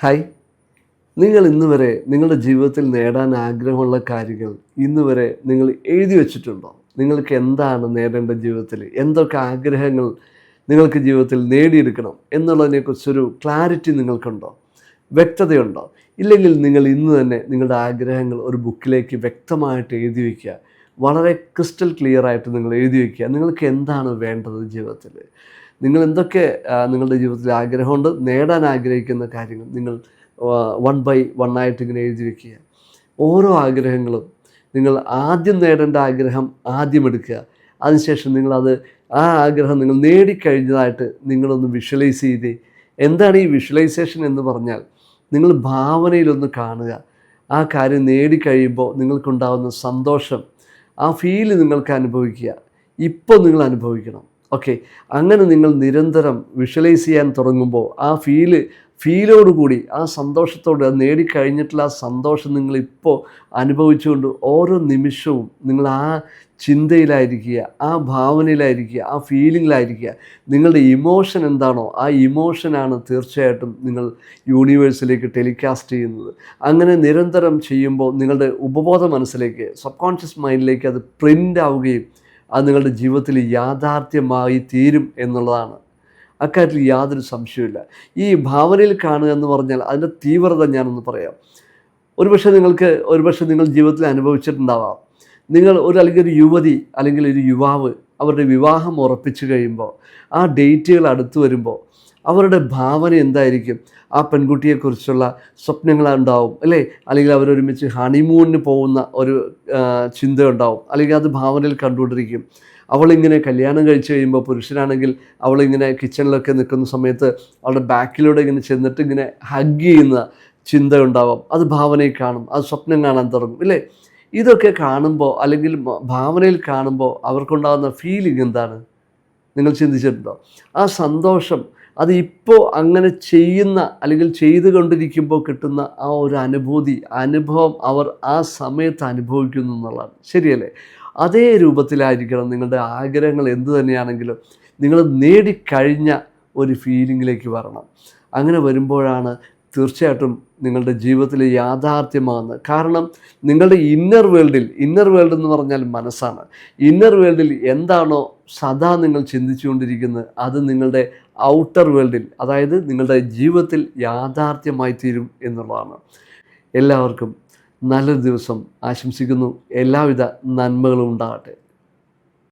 Hi. നിങ്ങൾ ഇന്ന് വരെ നിങ്ങളുടെ ജീവിതത്തിൽ നേടാൻ ആഗ്രഹമുള്ള കാര്യങ്ങൾ ഇന്ന് വരെ നിങ്ങൾ എഴുതി വച്ചിട്ടുണ്ടോ? നിങ്ങൾക്ക് എന്താണ് നേടേണ്ട ജീവിതത്തിൽ? എന്തൊക്കെ ആഗ്രഹങ്ങൾ നിങ്ങൾക്ക് ജീവിതത്തിൽ നേടിയെടുക്കണം എന്നുള്ളതിനെക്കുറിച്ചൊരു ക്ലാരിറ്റി നിങ്ങൾക്കുണ്ടോ? വ്യക്തതയുണ്ടോ? ഇല്ലെങ്കിൽ നിങ്ങൾ ഇന്ന് തന്നെ നിങ്ങളുടെ ആഗ്രഹങ്ങൾ ഒരു ബുക്കിലേക്ക് വ്യക്തമായിട്ട് എഴുതി വയ്ക്കുക. വളരെ ക്രിസ്റ്റൽ ക്ലിയർ ആയിട്ട് നിങ്ങൾ എഴുതി വയ്ക്കുക. നിങ്ങൾക്ക് എന്താണ് വേണ്ടത് ജീവിതത്തിൽ? നിങ്ങൾ എന്തൊക്കെ നിങ്ങളുടെ ജീവിതത്തിൽ ആഗ്രഹമുണ്ട്, നേടാൻ ആഗ്രഹിക്കുന്ന കാര്യങ്ങൾ നിങ്ങൾ വൺ ബൈ വൺ ആയിട്ട് ഇങ്ങനെ എഴുതി വയ്ക്കുക. ഓരോ ആഗ്രഹങ്ങളും നിങ്ങൾ ആദ്യം നേടേണ്ട ആഗ്രഹം ആദ്യം എടുക്കുക. അതിനുശേഷം ആ ആഗ്രഹം നിങ്ങൾ നേടിക്കഴിഞ്ഞതായിട്ട് നിങ്ങളൊന്ന് വിഷ്വലൈസ് ചെയ്ത്. എന്താണ് ഈ വിഷ്വലൈസേഷൻ എന്ന് പറഞ്ഞാൽ, നിങ്ങൾ ഭാവനയിലൊന്ന് കാണുക. ആ കാര്യം നേടിക്കഴിയുമ്പോൾ നിങ്ങൾക്കുണ്ടാകുന്ന സന്തോഷം, ആ ഫീല് നിങ്ങൾക്ക് അനുഭവിക്കുക. ഇപ്പോൾ നിങ്ങൾ അനുഭവിക്കണം. ഓക്കെ, അങ്ങനെ നിങ്ങൾ നിരന്തരം വിഷ്വലൈസ് ചെയ്യാൻ തുടങ്ങുമ്പോൾ ആ ഫീലോടുകൂടി, ആ സന്തോഷത്തോടെ, അത് നേടിക്കഴിഞ്ഞിട്ടുള്ള ആ സന്തോഷം നിങ്ങളിപ്പോൾ അനുഭവിച്ചുകൊണ്ട് ഓരോ നിമിഷവും നിങ്ങൾ ആ ചിന്തയിലായിരിക്കുക, ആ ഭാവനയിലായിരിക്കുക, ആ ഫീലിങ്ങിലായിരിക്കുക. നിങ്ങളുടെ ഇമോഷൻ എന്താണോ ആ ഇമോഷനാണ് തീർച്ചയായിട്ടും നിങ്ങൾ യൂണിവേഴ്സിലേക്ക് ടെലികാസ്റ്റ് ചെയ്യുന്നത്. അങ്ങനെ നിരന്തരം ചെയ്യുമ്പോൾ നിങ്ങളുടെ ഉപബോധ മനസ്സിലേക്ക്, സബ് കോൺഷ്യസ് മൈൻഡിലേക്ക് അത് പ്രിൻ്റ് ആവുകയും അത് നിങ്ങളുടെ ജീവിതത്തിൽ യാഥാർത്ഥ്യമായി തീരും എന്നുള്ളതാണ്. അക്കാര്യത്തിൽ യാതൊരു സംശയവുമില്ല. ഈ ഭാവനയിൽ കാണുക എന്ന് പറഞ്ഞാൽ അതിൻ്റെ തീവ്രത ഞാനൊന്ന് പറയാം. ഒരുപക്ഷെ നിങ്ങൾ ജീവിതത്തിൽ അനുഭവിച്ചിട്ടുണ്ടാവാം. അല്ലെങ്കിൽ ഒരു യുവതി അല്ലെങ്കിൽ ഒരു യുവാവ് അവരുടെ വിവാഹം ഉറപ്പിച്ചു കഴിയുമ്പോൾ, ആ ഡേറ്റുകൾ അടുത്ത് വരുമ്പോൾ അവരുടെ ഭാവന എന്തായിരിക്കും? ആ പെൺകുട്ടിയെക്കുറിച്ചുള്ള സ്വപ്നങ്ങളുണ്ടാവും അല്ലേ? അല്ലെങ്കിൽ അവരൊരുമിച്ച് ഹണിമൂണിന് പോകുന്ന ഒരു ചിന്ത ഉണ്ടാവും. അല്ലെങ്കിൽ അത് ഭാവനയിൽ കണ്ടുകൊണ്ടിരിക്കും. അവളിങ്ങനെ കല്യാണം കഴിച്ച് കഴിയുമ്പോൾ, പുരുഷനാണെങ്കിൽ അവളിങ്ങനെ കിച്ചണിലൊക്കെ നിൽക്കുന്ന സമയത്ത് അവളുടെ ബാക്കിലൂടെ ഇങ്ങനെ ചെന്നിട്ട് ഇങ്ങനെ ഹഗ് ചെയ്യുന്ന ചിന്ത ഉണ്ടാവും. അത് ഭാവനയിൽ കാണും, അത് സ്വപ്നം കാണാൻ തുടങ്ങും ഇല്ലേ? ഇതൊക്കെ കാണുമ്പോൾ, അല്ലെങ്കിൽ ഭാവനയിൽ കാണുമ്പോൾ അവർക്കുണ്ടാകുന്ന ഫീലിംഗ് എന്താണ്? നിങ്ങൾ ചിന്തിച്ചിട്ടുണ്ടോ? ആ സന്തോഷം, അത് ഇപ്പോൾ അങ്ങനെ ചെയ്യുന്ന അല്ലെങ്കിൽ ചെയ്തുകൊണ്ടിരിക്കുമ്പോൾ കിട്ടുന്ന ആ ഒരു അനുഭവം അവർ ആ സമയത്ത് അനുഭവിക്കുന്നു എന്നുള്ളതാണ്. ശരിയല്ലേ? അതേ രൂപത്തിലായിരിക്കണം നിങ്ങളുടെ ആഗ്രഹങ്ങൾ എന്തു തന്നെയാണെങ്കിലും നിങ്ങൾ നേടിക്കഴിഞ്ഞ ഒരു ഫീലിങ്ങിലേക്ക് വരണം. അങ്ങനെ വരുമ്പോഴാണ് തീർച്ചയായിട്ടും നിങ്ങളുടെ ജീവിതത്തിൽ യാഥാർത്ഥ്യമാകുന്നത്. കാരണം നിങ്ങളുടെ ഇന്നർ വേൾഡ് എന്ന് പറഞ്ഞാൽ മനസ്സാണ്. ഇന്നർ വേൾഡിൽ എന്താണോ സദാ നിങ്ങൾ ചിന്തിച്ചുകൊണ്ടിരിക്കുന്നത്, അത് നിങ്ങളുടെ ഔട്ടർ വേൾഡിൽ, അതായത് നിങ്ങളുടെ ജീവിതത്തിൽ യാഥാർത്ഥ്യമായി തീരും എന്നുള്ളതാണ്. എല്ലാവർക്കും നല്ലൊരു ദിവസം ആശംസിക്കുന്നു. എല്ലാവിധ നന്മകളും ഉണ്ടാകട്ടെ.